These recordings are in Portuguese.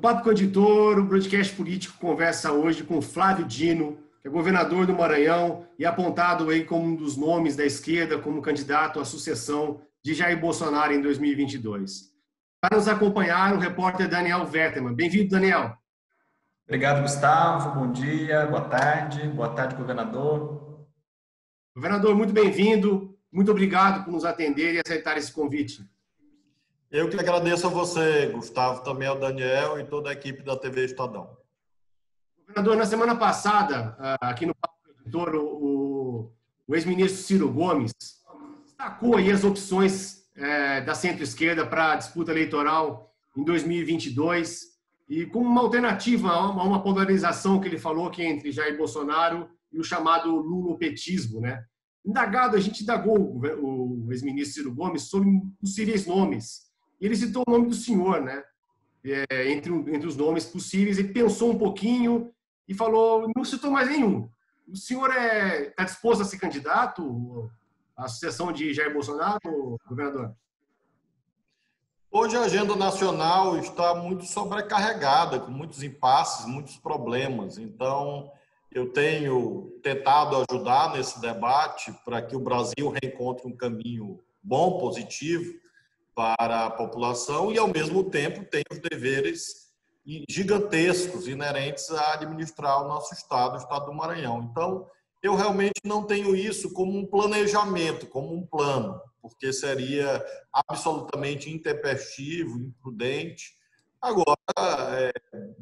Papo com o Editor, o broadcast político conversa hoje com Flávio Dino, que é governador do Maranhão e apontado aí como um dos nomes da esquerda como candidato à sucessão de Jair Bolsonaro em 2022. Para nos acompanhar, o repórter Daniel Vetterman. Bem-vindo, Daniel. Obrigado, Gustavo. Bom dia, boa tarde. Boa tarde, governador. Governador, muito bem-vindo. Muito obrigado por nos atender e aceitar esse convite. Eu que agradeço a você, Gustavo, também ao Daniel e toda a equipe da TV Estadão. Governador, na semana passada, aqui no Papo do Editor, o ex-ministro Ciro Gomes destacou aí as opções da centro-esquerda para a disputa eleitoral em 2022 e como uma alternativa a uma polarização que ele falou que é entre Jair Bolsonaro e o chamado lulopetismo, né? A gente indagou o ex-ministro Ciro Gomes sobre possíveis nomes. E ele citou o nome do senhor, né? Entre os nomes possíveis, ele pensou um pouquinho e falou, não citou mais nenhum. O senhor está disposto a ser candidato à sucessão de Jair Bolsonaro, governador? Hoje a agenda nacional está muito sobrecarregada, com muitos impasses, muitos problemas. Então, eu tenho tentado ajudar nesse debate para que o Brasil reencontre um caminho bom, positivo, para a população e, ao mesmo tempo, tem os deveres gigantescos inerentes a administrar o nosso estado, o estado do Maranhão. Então, eu realmente não tenho isso como um planejamento, como um plano, porque seria absolutamente intempestivo, imprudente. Agora,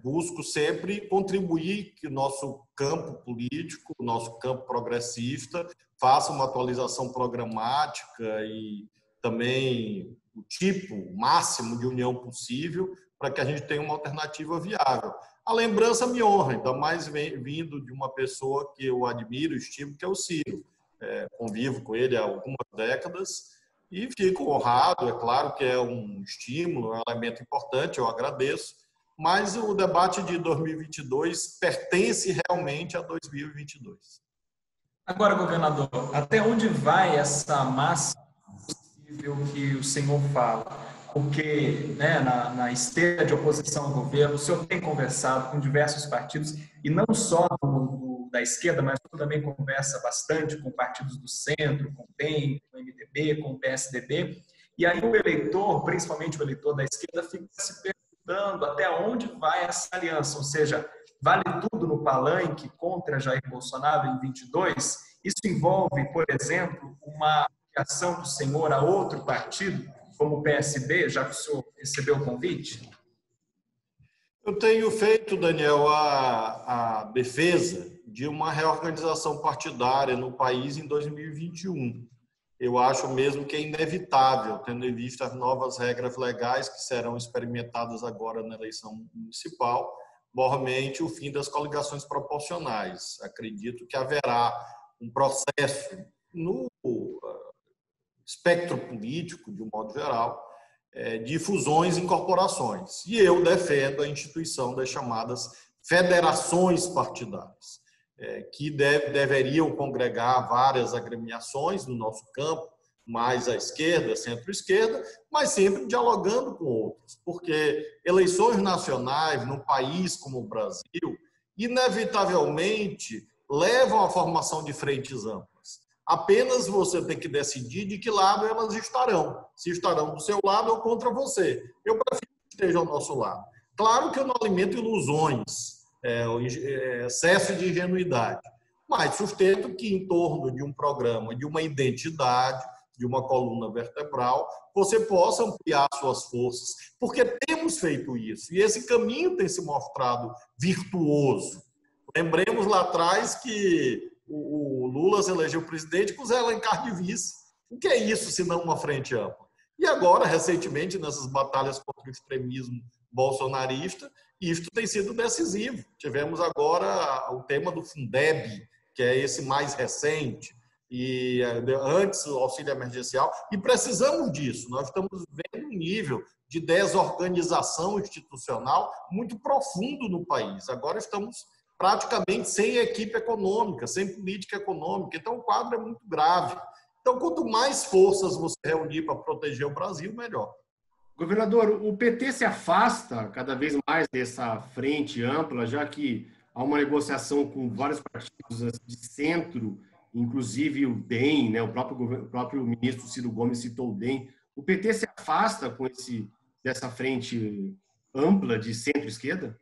busco sempre contribuir que o nosso campo político, o nosso campo progressista, faça uma atualização programática e também o tipo máximo de união possível para que a gente tenha uma alternativa viável. A lembrança me honra, ainda mais vindo de uma pessoa que eu admiro, estimo, que é o Ciro. Convivo com ele há algumas décadas e fico honrado, é claro que é um estímulo, é um elemento importante, eu agradeço, mas o debate de 2022 pertence realmente a 2022. Agora, governador, até onde vai essa massa que o senhor fala, porque na esteira de oposição ao governo, o senhor tem conversado com diversos partidos, e não só da esquerda, mas também conversa bastante com partidos do centro, com o DEM, com o MDB, com o PSDB, e aí o eleitor, principalmente o eleitor da esquerda, fica se perguntando até onde vai essa aliança, ou seja, vale tudo no palanque contra Jair Bolsonaro em 22? Isso envolve, por exemplo, uma ação do senhor a outro partido, como o PSB, já que o senhor recebeu o convite? Eu tenho feito, Daniel, a defesa de uma reorganização partidária no país em 2021. Eu acho mesmo que é inevitável, tendo em vista as novas regras legais que serão experimentadas agora na eleição municipal, mormente o fim das coligações proporcionais. Acredito que haverá um processo no espectro político, de um modo geral, de fusões e incorporações. E eu defendo a instituição das chamadas federações partidárias, que deveriam congregar várias agremiações no nosso campo, mais à esquerda, centro-esquerda, mas sempre dialogando com outros, porque eleições nacionais num país como o Brasil, inevitavelmente, levam à formação de frentes amplas. Apenas você tem que decidir de que lado elas estarão. Se estarão do seu lado ou contra você. Eu prefiro que estejam ao nosso lado. Claro que eu não alimento ilusões, excesso de ingenuidade, mas sustento que em torno de um programa, de uma identidade, de uma coluna vertebral, você possa ampliar suas forças, porque temos feito isso. E esse caminho tem se mostrado virtuoso. Lembremos lá atrás que o Lula se elegeu presidente com o Zé Alencar de vice. O que é isso, se não uma frente ampla? E agora, recentemente, nessas batalhas contra o extremismo bolsonarista, isto tem sido decisivo. Tivemos agora o tema do Fundeb, que é esse mais recente, e antes o auxílio emergencial, e precisamos disso. Nós estamos vendo um nível de desorganização institucional muito profundo no país. Agora estamos praticamente sem equipe econômica, sem política econômica. Então, o quadro é muito grave. Então, quanto mais forças você reunir para proteger o Brasil, melhor. Governador, o PT se afasta cada vez mais dessa frente ampla, já que há uma negociação com vários partidos de centro, inclusive o DEM, né? O próprio ministro Ciro Gomes citou o DEM. O PT se afasta dessa frente ampla de centro-esquerda?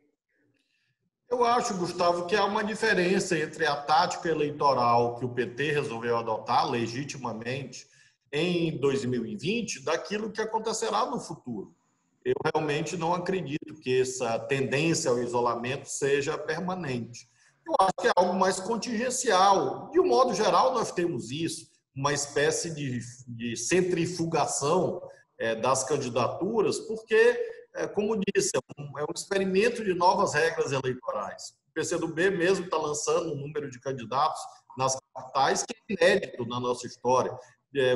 Eu acho, Gustavo, que há uma diferença entre a tática eleitoral que o PT resolveu adotar legitimamente em 2020 daquilo que acontecerá no futuro. Eu realmente não acredito que essa tendência ao isolamento seja permanente. Eu acho que é algo mais contingencial. De um modo geral, nós temos isso, uma espécie de centrifugação das candidaturas, porque, como disse, é um experimento de novas regras eleitorais. O PCdoB mesmo está lançando um número de candidatos nas capitais que é inédito na nossa história.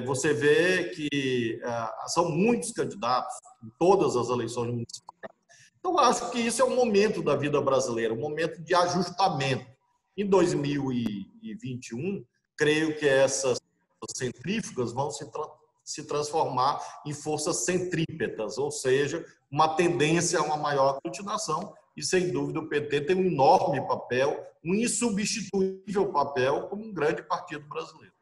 Você vê que são muitos candidatos em todas as eleições municipais. Então, acho que isso é um momento da vida brasileira, um momento de ajustamento. Em 2021, creio que essas centrífugas vão se transformar em forças centrípetas, ou seja, uma tendência a uma maior aglutinação, e, sem dúvida, o PT tem um enorme papel, um insubstituível papel como um grande partido brasileiro.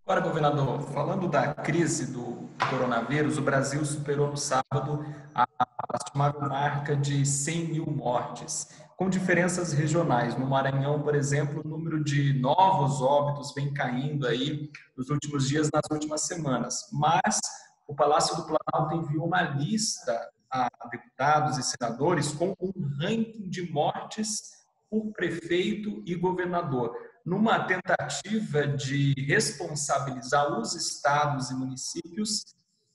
Agora, governador, falando da crise do coronavírus, o Brasil superou no sábado a estimável marca de 100 mil mortes, com diferenças regionais. No Maranhão, por exemplo, o número de novos óbitos vem caindo aí nos últimos dias, nas últimas semanas. Mas o Palácio do Planalto enviou uma lista a deputados e senadores com um ranking de mortes por prefeito e governador, numa tentativa de responsabilizar os estados e municípios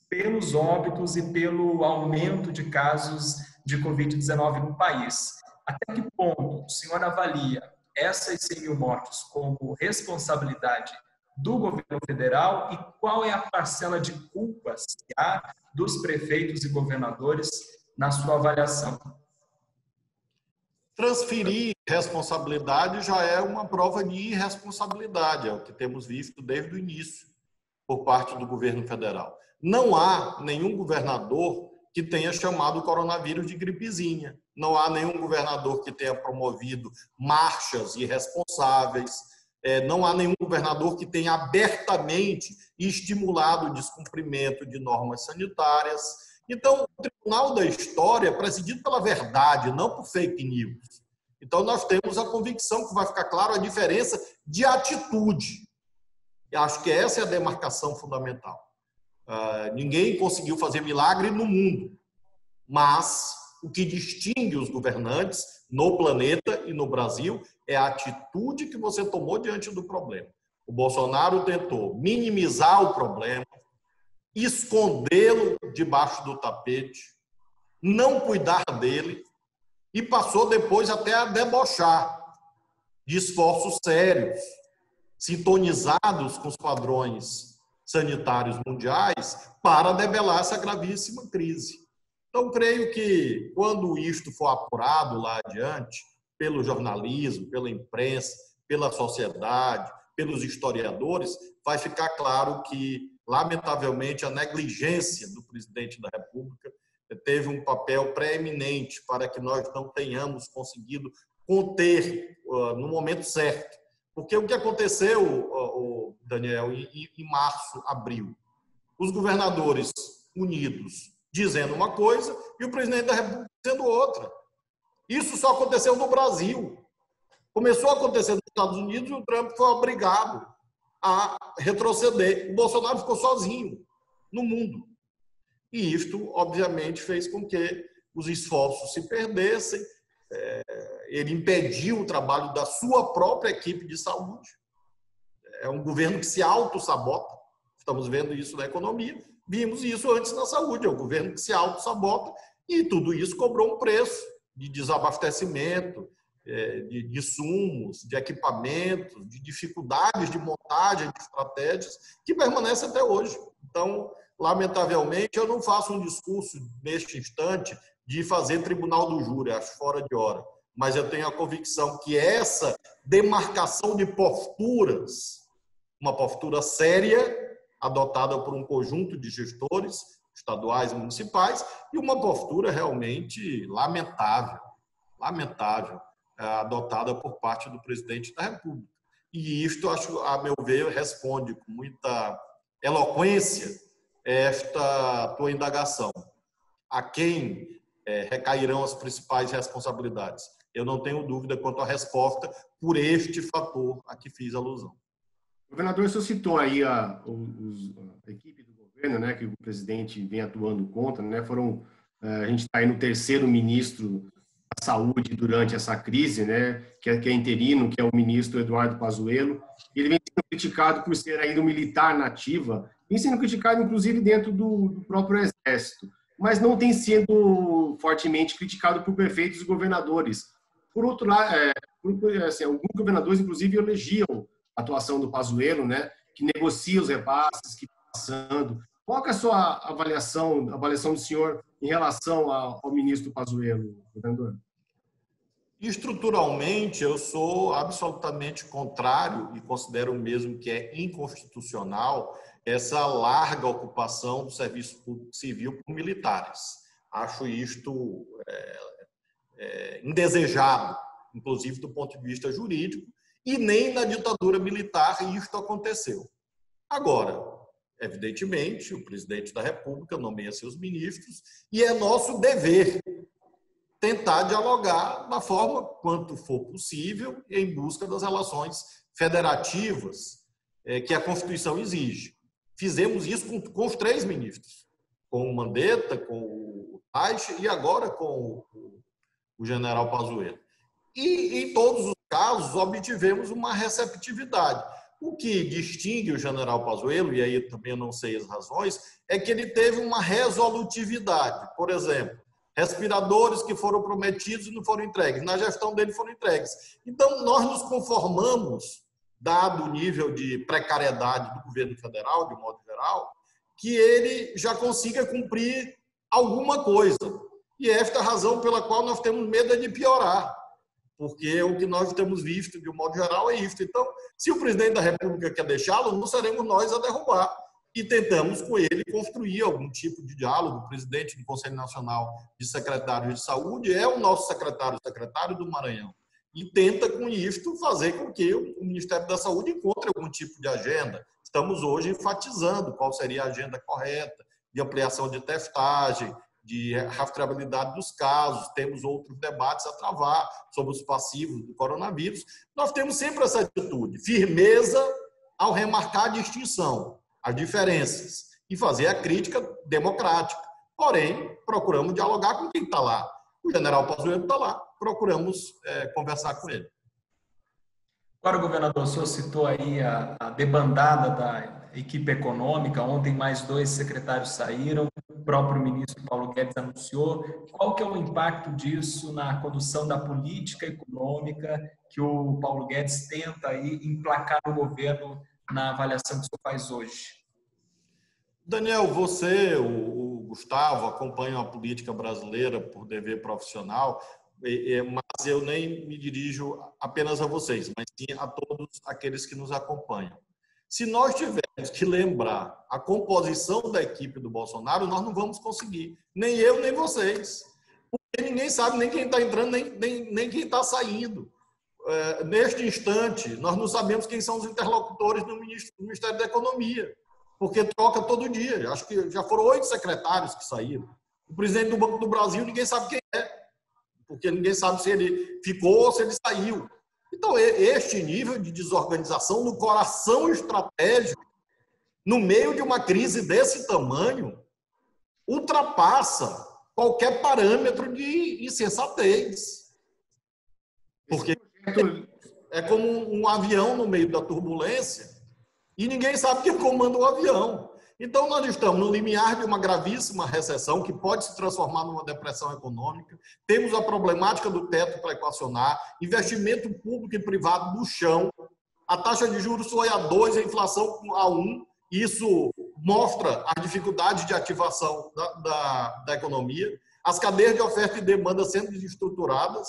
pelos óbitos e pelo aumento de casos de Covid-19 no país. Até que ponto o senhor avalia essas 100 mil mortes como responsabilidade do governo federal e qual é a parcela de culpas que há dos prefeitos e governadores na sua avaliação? Transferir responsabilidade já é uma prova de irresponsabilidade, é o que temos visto desde o início por parte do governo federal. Não há nenhum governador que tenha chamado o coronavírus de gripezinha. Não há nenhum governador que tenha promovido marchas irresponsáveis. Não há nenhum governador que tenha abertamente estimulado o descumprimento de normas sanitárias. Então, o Tribunal da História é presidido pela verdade, não por fake news. Então, nós temos a convicção que vai ficar claro a diferença de atitude. E acho que essa é a demarcação fundamental. Ninguém conseguiu fazer milagre no mundo, mas o que distingue os governantes no planeta e no Brasil é a atitude que você tomou diante do problema. O Bolsonaro tentou minimizar o problema, escondê-lo debaixo do tapete, não cuidar dele e passou depois até a debochar de esforços sérios, sintonizados com os padrões sanitários mundiais para debelar essa gravíssima crise. Então, creio que quando isto for apurado lá adiante, pelo jornalismo, pela imprensa, pela sociedade, pelos historiadores, vai ficar claro que, lamentavelmente, a negligência do presidente da República teve um papel preeminente para que nós não tenhamos conseguido conter no momento certo. Porque o que aconteceu, Daniel, em março, abril? Os governadores unidos dizendo uma coisa e o presidente da República dizendo outra. Isso só aconteceu no Brasil. Começou a acontecer nos Estados Unidos e o Trump foi obrigado a retroceder. O Bolsonaro ficou sozinho no mundo. E isto, obviamente, fez com que os esforços se perdessem. Ele impediu o trabalho da sua própria equipe de saúde. É um governo que se auto-sabota. Estamos vendo isso na economia. Vimos isso antes na saúde. É um governo que se auto-sabota e tudo isso cobrou um preço de desabastecimento, de insumos, de equipamentos, de dificuldades de montagem de estratégias que permanecem até hoje. Então, lamentavelmente, eu não faço um discurso neste instante de fazer tribunal do júri, acho fora de hora. Mas eu tenho a convicção que essa demarcação de posturas, uma postura séria, adotada por um conjunto de gestores, estaduais e municipais, e uma postura realmente lamentável, adotada por parte do presidente da República. E isto, acho, a meu ver, responde com muita eloquência esta tua indagação. A quem recairão as principais responsabilidades? Eu não tenho dúvida quanto à resposta por este fator a que fiz alusão. Governador, o senhor citou aí a equipe do governo, né, que o presidente vem atuando contra, né, a gente está aí no terceiro ministro da Saúde durante essa crise, né, que é interino, que é o ministro Eduardo Pazuello. Ele vem sendo criticado por ser ainda um militar na ativa, vem sendo criticado, inclusive, dentro do próprio Exército, mas não tem sido fortemente criticado por prefeitos e governadores. Por outro lado, assim, alguns governadores, inclusive, elogiam a atuação do Pazuello, né, que negocia os repasses, que está passando. Qual é a sua avaliação do senhor em relação ao ministro Pazuello, governador? Estruturalmente, eu sou absolutamente contrário e considero mesmo que é inconstitucional essa larga ocupação do serviço público civil por militares. Acho isto indesejado, inclusive do ponto de vista jurídico, e nem na ditadura militar isto aconteceu. Agora, evidentemente, o presidente da República nomeia seus ministros e é nosso dever tentar dialogar da forma quanto for possível em busca das relações federativas que a Constituição exige. Fizemos isso com os três ministros, com o Mandetta, com o Taixe e agora com o general Pazuello. E, em todos os casos, obtivemos uma receptividade. O que distingue o general Pazuello, e aí também eu não sei as razões, é que ele teve uma resolutividade. Por exemplo, respiradores que foram prometidos e não foram entregues. Na gestão dele foram entregues. Então, nós nos conformamos, dado o nível de precariedade do governo federal, de modo geral, que ele já consiga cumprir alguma coisa. E esta é a razão pela qual nós temos medo de piorar, porque o que nós temos visto, de um modo geral, é isso. Então, se o presidente da República quer deixá-lo, não seremos nós a derrubar. E tentamos com ele construir algum tipo de diálogo. O presidente do Conselho Nacional de Secretários de Saúde é o nosso secretário do Maranhão. E tenta, com isto, fazer com que o Ministério da Saúde encontre algum tipo de agenda. Estamos hoje enfatizando qual seria a agenda correta, de ampliação de testagem, de rastreabilidade dos casos. Temos outros debates a travar sobre os passivos do coronavírus. Nós temos sempre essa atitude, firmeza ao remarcar a distinção, as diferenças, e fazer a crítica democrática. Porém, procuramos dialogar com quem está lá. O general Pazuello está lá, procuramos conversar com ele. Agora, governador, o senhor citou aí a debandada da equipe econômica. Ontem mais 2 secretários saíram, o próprio ministro Paulo Guedes anunciou. Qual que é o impacto disso na condução da política econômica que o Paulo Guedes tenta aí emplacar no governo na avaliação que o senhor faz hoje? Daniel, você, o Gustavo, acompanham a política brasileira por dever profissional, mas eu nem me dirijo apenas a vocês, mas sim a todos aqueles que nos acompanham. Se nós tivermos que lembrar a composição da equipe do Bolsonaro, nós não vamos conseguir, nem eu, nem vocês, porque ninguém sabe nem quem está entrando, nem quem está saindo. Neste instante, nós não sabemos quem são os interlocutores do Ministério da Economia, porque troca todo dia. Acho que já foram 8 secretários que saíram. O presidente do Banco do Brasil, ninguém sabe quem é, porque ninguém sabe se ele ficou ou se ele saiu. Então, este nível de desorganização no coração estratégico, no meio de uma crise desse tamanho, ultrapassa qualquer parâmetro de insensatez. Porque é como um avião no meio da turbulência e ninguém sabe quem comanda o avião. Então, nós estamos no limiar de uma gravíssima recessão que pode se transformar numa depressão econômica. Temos a problemática do teto para equacionar, investimento público e privado no chão. A taxa de juros foi a 2, a inflação a 1. Isso mostra as dificuldades de ativação da economia. As cadeias de oferta e demanda sendo desestruturadas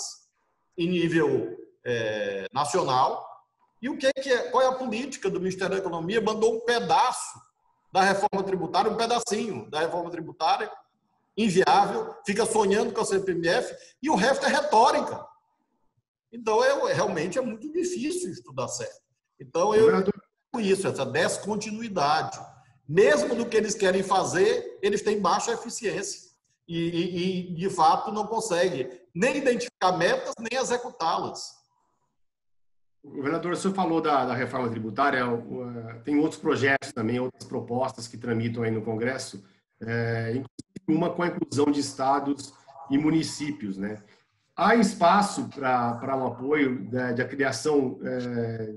em nível nacional. E qual é a política do Ministério da Economia? Mandou um pedaço da reforma tributária, um pedacinho da reforma tributária, inviável, fica sonhando com a CPMF, e o resto é retórica. Então, realmente é muito difícil isso dar certo. Então, isso, essa descontinuidade. Mesmo do que eles querem fazer, eles têm baixa eficiência. E de fato, não conseguem nem identificar metas, nem executá-las. Governador, o senhor falou da reforma tributária, tem outros projetos também, outras propostas que tramitam aí no Congresso, inclusive uma com a inclusão de estados e municípios, né? Há espaço para um apoio da criação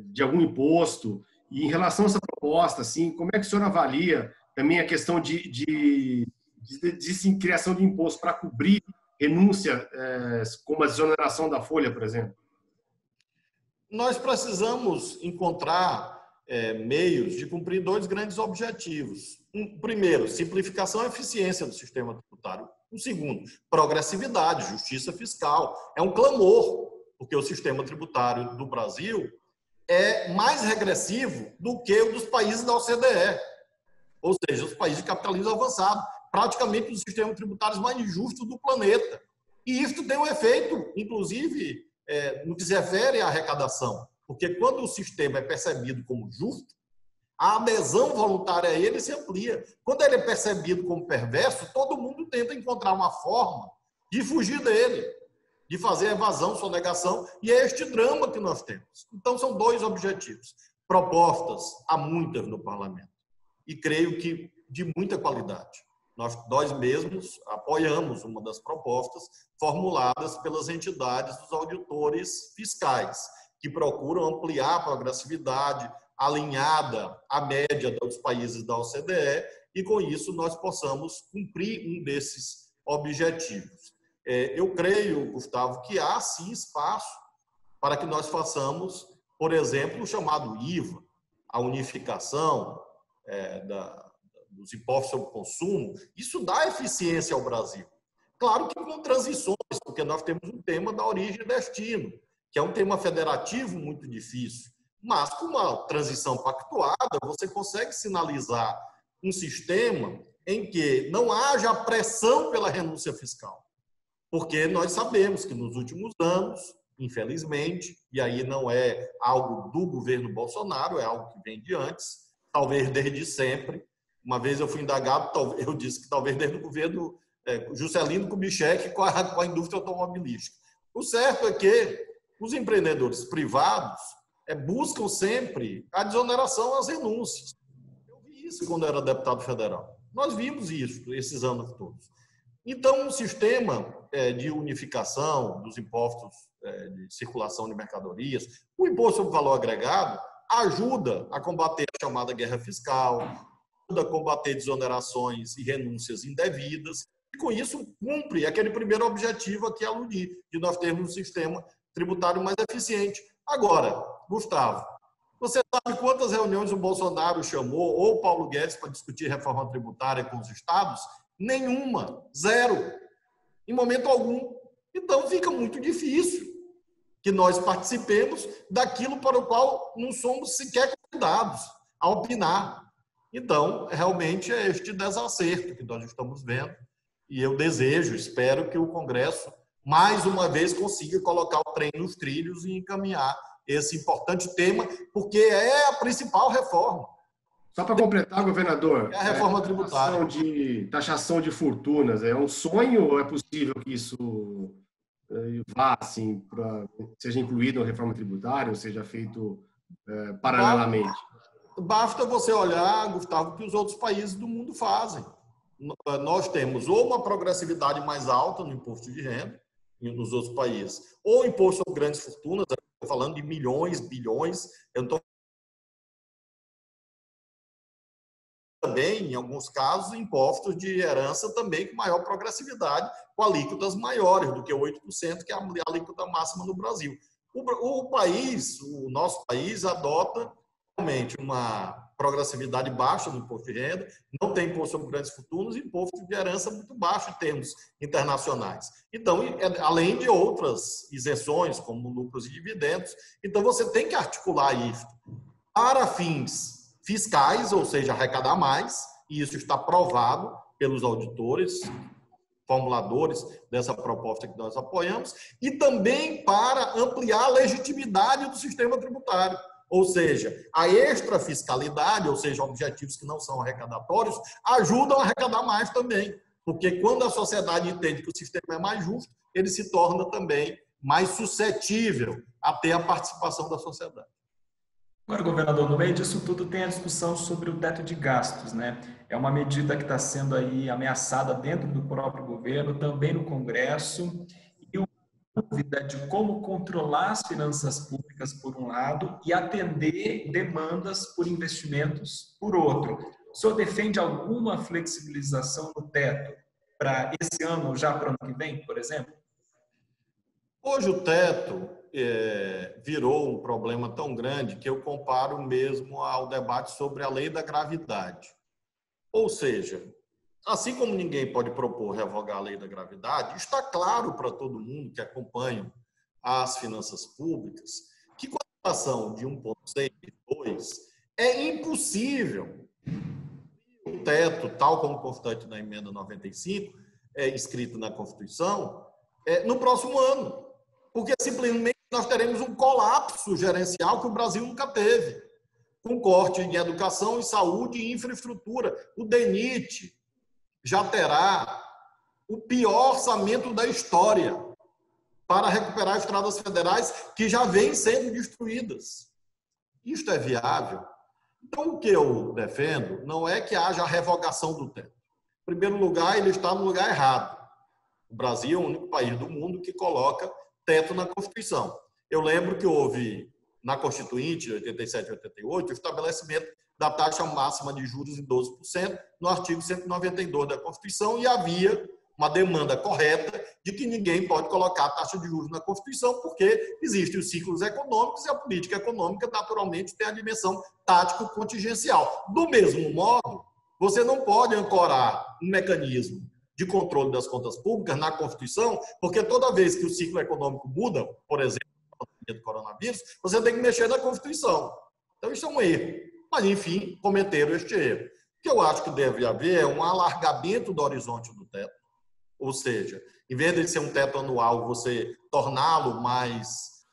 de algum imposto? E em relação a essa proposta, assim, como é que o senhor avalia também a questão de criação de imposto para cobrir renúncia, como a desoneração da folha, por exemplo? Nós precisamos encontrar meios de cumprir dois grandes objetivos. Primeiro, simplificação e eficiência do sistema tributário. O segundo, progressividade, justiça fiscal. É um clamor, porque o sistema tributário do Brasil é mais regressivo do que o dos países da OCDE, ou seja, os países de capitalismo avançado, praticamente os sistemas tributários mais injustos do planeta. E isso tem um efeito, inclusive, no que se refere à arrecadação, porque quando o sistema é percebido como justo, a adesão voluntária a ele se amplia. Quando ele é percebido como perverso, todo mundo tenta encontrar uma forma de fugir dele, de fazer evasão, sonegação, e é este drama que nós temos. Então, são dois objetivos. Propostas, há muitas no parlamento, e creio que de muita qualidade. Nós mesmos apoiamos uma das propostas formuladas pelas entidades dos auditores fiscais, que procuram ampliar a progressividade alinhada à média dos países da OCDE, e com isso nós possamos cumprir um desses objetivos. Eu creio, Gustavo, que há sim espaço para que nós façamos, por exemplo, o chamado IVA, a unificação dos impostos sobre o consumo. Isso dá eficiência ao Brasil. Claro que com transições, porque nós temos um tema da origem e destino, que é um tema federativo muito difícil. Mas com uma transição pactuada, você consegue sinalizar um sistema em que não haja pressão pela renúncia fiscal. Porque nós sabemos que nos últimos anos, infelizmente, e aí não é algo do governo Bolsonaro, é algo que vem de antes, talvez desde sempre. Uma vez eu fui indagado, eu disse que talvez desde o governo Juscelino Kubitschek com a indústria automobilística. O certo é que os empreendedores privados buscam sempre a desoneração às renúncias. Eu vi isso quando eu era deputado federal. Nós vimos isso esses anos todos. Então, um sistema de unificação dos impostos de circulação de mercadorias, o imposto sobre valor agregado, ajuda a combater a chamada guerra fiscal, ajuda a combater desonerações e renúncias indevidas, e com isso cumpre aquele primeiro objetivo a que aludi, de nós termos um sistema tributário mais eficiente. Agora, Gustavo, você sabe quantas reuniões o Bolsonaro chamou, ou o Paulo Guedes, para discutir reforma tributária com os estados? Nenhuma, zero, em momento algum. Então fica muito difícil que nós participemos daquilo para o qual não somos sequer convidados a opinar. Então, realmente é este desacerto que nós estamos vendo, e eu desejo, espero que o Congresso, mais uma vez, consiga colocar o trem nos trilhos e encaminhar esse importante tema, porque é a principal reforma. Só para completar, governador, é a reforma tributária. Taxação de fortunas, é um sonho ou é possível que isso vá, assim, seja incluído na reforma tributária ou seja feito paralelamente? Basta você olhar, Gustavo, que os outros países do mundo fazem. Nós temos ou uma progressividade mais alta no imposto de renda, nos outros países, ou imposto sobre grandes fortunas, estou falando de milhões, bilhões, eu não estou também, em alguns casos, impostos de herança também com maior progressividade, com alíquotas maiores do que 8%, que é a alíquota máxima no Brasil. O nosso país adota realmente uma progressividade baixa no imposto de renda, não tem imposto sobre grandes fortunas e imposto de herança muito baixo em termos internacionais. Então, além de outras isenções, como lucros e dividendos, então você tem que articular isso para fins fiscais, ou seja, arrecadar mais, e isso está provado pelos auditores, formuladores dessa proposta que nós apoiamos, e também para ampliar a legitimidade do sistema tributário. Ou seja, a extrafiscalidade, ou seja, objetivos que não são arrecadatórios, ajudam a arrecadar mais também. Porque quando a sociedade entende que o sistema é mais justo, ele se torna também mais suscetível a ter a participação da sociedade. Agora, governador, no meio disso tudo tem a discussão sobre o teto de gastos, né? É uma medida que está sendo aí ameaçada dentro do próprio governo, também no Congresso, e uma dúvida de como controlar as finanças públicas, por um lado, e atender demandas por investimentos, por outro. O senhor defende alguma flexibilização do teto para esse ano ou já para o ano que vem, por exemplo? Hoje o teto virou um problema tão grande que eu comparo mesmo ao debate sobre a lei da gravidade. Ou seja, assim como ninguém pode propor revogar a lei da gravidade, está claro para todo mundo que acompanha as finanças públicas que com a inflação de 1,6 e 2 é impossível o teto, tal como constante na emenda 95, inscrito na Constituição, no próximo ano. Porque simplesmente nós teremos um colapso gerencial que o Brasil nunca teve, com corte em educação, em saúde e infraestrutura. O DENIT já terá o pior orçamento da história para recuperar estradas federais que já vêm sendo destruídas. Isto é viável? Então, o que eu defendo não é que haja a revogação do teto. Em primeiro lugar, ele está no lugar errado. O Brasil é o único país do mundo que coloca teto na Constituição. Eu lembro que houve, na Constituinte, de 87 e 88, o estabelecimento da taxa máxima de juros em 12%, no artigo 192 da Constituição, e havia uma demanda correta de que ninguém pode colocar a taxa de juros na Constituição, porque existem os ciclos econômicos e a política econômica, naturalmente, tem a dimensão tático-contingencial. Do mesmo modo, você não pode ancorar um mecanismo de controle das contas públicas na Constituição, porque toda vez que o ciclo econômico muda, por exemplo, do coronavírus, você tem que mexer na Constituição. Então, isso é um erro. Mas, enfim, cometeram este erro. O que eu acho que deve haver é um alargamento do horizonte do teto, ou seja, em vez de ser um teto anual, você torná-lo mais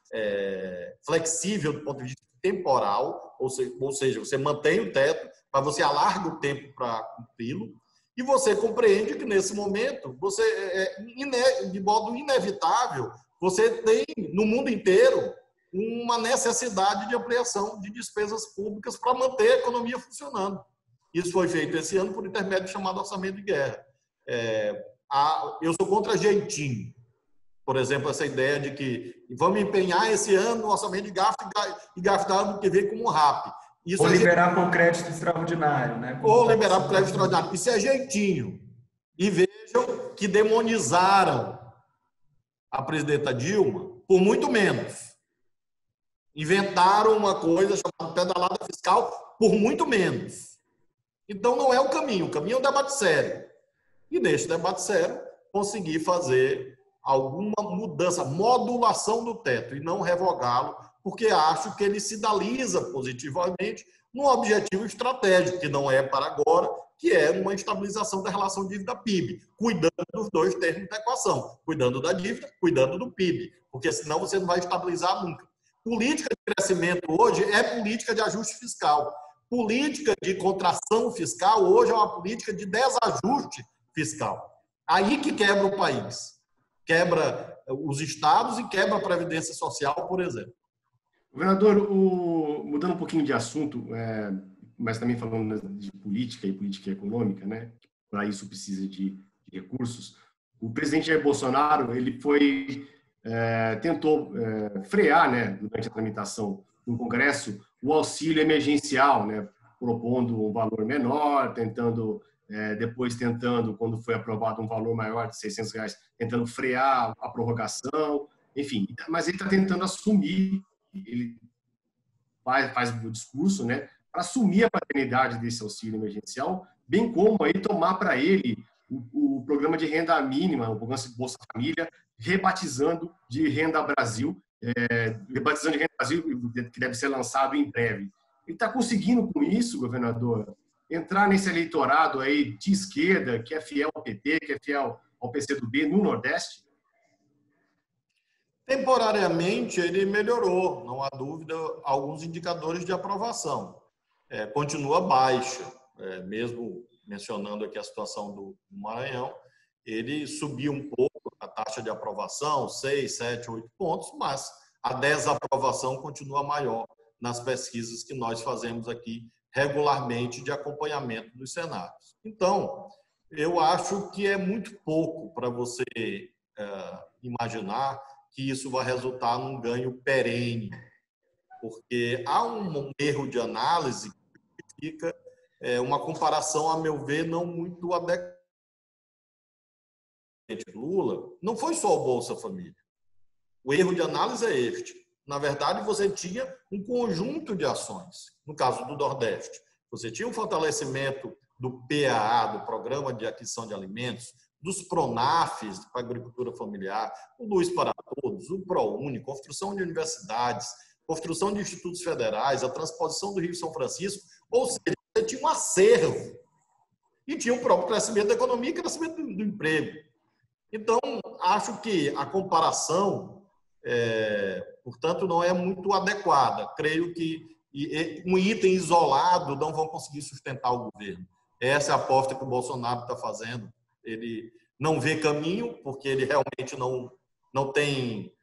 flexível do ponto de vista temporal, ou seja, você mantém o teto, mas você alarga o tempo para cumpri-lo, e você compreende que, nesse momento, você, de modo inevitável, você tem, no mundo inteiro, uma necessidade de ampliação de despesas públicas para manter a economia funcionando. Isso foi feito esse ano por intermédio chamado orçamento de guerra. Eu sou contra jeitinho. Por exemplo, essa ideia de que vamos empenhar esse ano no orçamento de gasto e gastar no que vem como um RAP. Ou liberar por crédito extraordinário, né? Ou liberar por crédito extraordinário. Isso é jeitinho. E vejam que demonizaram a presidenta Dilma por muito menos. Inventaram uma coisa chamada pedalada fiscal por muito menos. Então, não é o caminho é um debate sério. E neste debate sério, conseguir fazer alguma mudança, modulação do teto e não revogá-lo, porque acho que ele sinaliza positivamente num objetivo estratégico, que não é para agora, que é uma estabilização da relação dívida-PIB, cuidando dos dois termos da equação, cuidando da dívida, cuidando do PIB, porque senão você não vai estabilizar nunca. Política de crescimento hoje é política de ajuste fiscal. Política de contração fiscal hoje é uma política de desajuste fiscal. Aí que quebra o país. Quebra os estados e quebra a Previdência Social, por exemplo. Governador, mudando um pouquinho de assunto, mas também falando de política e política econômica, né? Para isso precisa de recursos. O presidente Jair Bolsonaro, ele tentou frear, né, durante a tramitação no Congresso, o auxílio emergencial, né, propondo um valor menor, depois tentando, quando foi aprovado um valor maior de R$600, tentando frear a prorrogação, enfim. Mas ele está tentando assumir, ele faz o discurso, né, para assumir a paternidade desse auxílio emergencial, bem como aí tomar para ele o programa de renda mínima, o programa de Bolsa Família, rebatizando de Renda Brasil, que deve ser lançado em breve. ele está conseguindo com isso, governador, entrar nesse eleitorado aí de esquerda, que é fiel ao PT, que é fiel ao PCdoB no Nordeste? Temporariamente, ele melhorou, não há dúvida, alguns indicadores de aprovação. Continua baixa, mesmo mencionando aqui a situação do Maranhão, ele subiu um pouco a taxa de aprovação, 6, 7, 8 pontos, mas a desaprovação continua maior nas pesquisas que nós fazemos aqui regularmente de acompanhamento dos cenários. Então, eu acho que é muito pouco para você imaginar que isso vai resultar num ganho perene, porque há um erro de análise que fica uma comparação, a meu ver, não muito adequada. Lula não foi só o Bolsa Família. O erro de análise é este. Na verdade, você tinha um conjunto de ações. No caso do Nordeste, você tinha um fortalecimento do PAA, do Programa de Aquisição de Alimentos, dos PRONAFs, para a agricultura familiar, o Luz para Todos, o ProUni, construção de universidades, construção de institutos federais, a transposição do Rio São Francisco, ou seja, você tinha um acervo e tinha o próprio crescimento da economia e crescimento do emprego. Então, acho que a comparação, portanto, não é muito adequada. Creio que um item isolado não vão conseguir sustentar o governo. Essa é a aposta que o Bolsonaro está fazendo. Ele não vê caminho, porque ele realmente não tem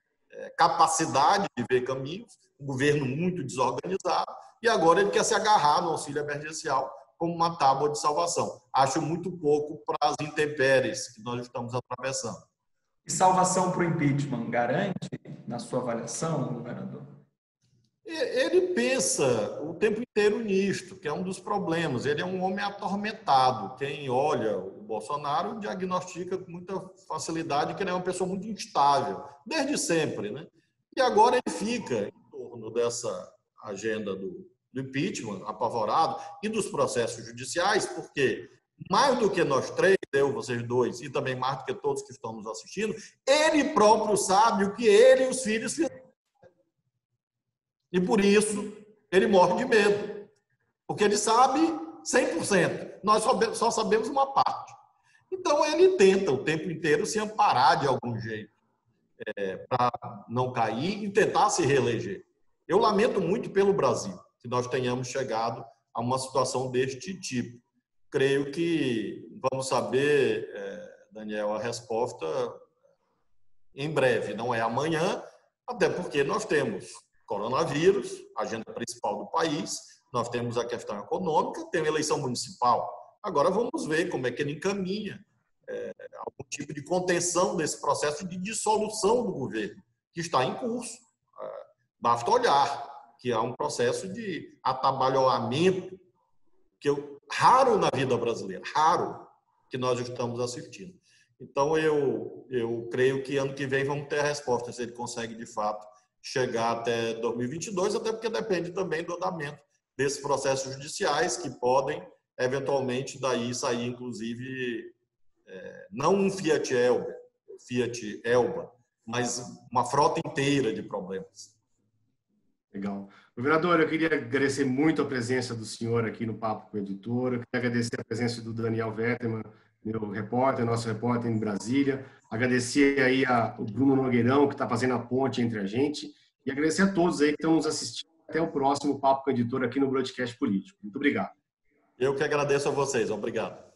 capacidade de ver caminhos. O governo muito desorganizado. E agora ele quer se agarrar no auxílio emergencial como uma tábua de salvação. Acho muito pouco para as intempéries que nós estamos atravessando. E salvação para o impeachment garante, na sua avaliação, governador? Ele pensa o tempo inteiro nisto, que é um dos problemas. Ele é um homem atormentado. Quem olha o Bolsonaro diagnostica com muita facilidade que ele é uma pessoa muito instável, desde sempre, né? E agora ele fica em torno dessa agenda do impeachment, apavorado, e dos processos judiciais, porque mais do que nós três, eu, vocês dois, e também mais do que todos que estão nos assistindo, ele próprio sabe o que ele e os filhos fizeram. E por isso ele morre de medo, porque ele sabe 100%, nós só sabemos uma parte. Então ele tenta o tempo inteiro se amparar de algum jeito, para não cair e tentar se reeleger. Eu lamento muito pelo Brasil que nós tenhamos chegado a uma situação deste tipo. Creio que vamos saber, Daniel, a resposta em breve, não é amanhã, até porque nós temos coronavírus, a agenda principal do país, nós temos a questão econômica, tem a eleição municipal. Agora vamos ver como é que ele encaminha algum tipo de contenção desse processo de dissolução do governo, que está em curso. Basta olhar que há um processo de atabalhoamento raro na vida brasileira, raro, que nós estamos assistindo. Então, eu creio que ano que vem vamos ter a resposta, se ele consegue, de fato, chegar até 2022, até porque depende também do andamento desses processos judiciais, que podem, eventualmente, daí sair, inclusive, não um Fiat Elba, mas uma frota inteira de problemas. Legal. Governador, eu queria agradecer muito a presença do senhor aqui no Papo com o Editor. Eu queria agradecer a presença do Daniel Vetterman, meu repórter, nosso repórter em Brasília. Agradecer aí o Bruno Nogueirão, que está fazendo a ponte entre a gente. E agradecer a todos aí que estão nos assistindo. Até o próximo Papo com o Editor aqui no Broadcast Político. Muito obrigado. Eu que agradeço a vocês. Obrigado.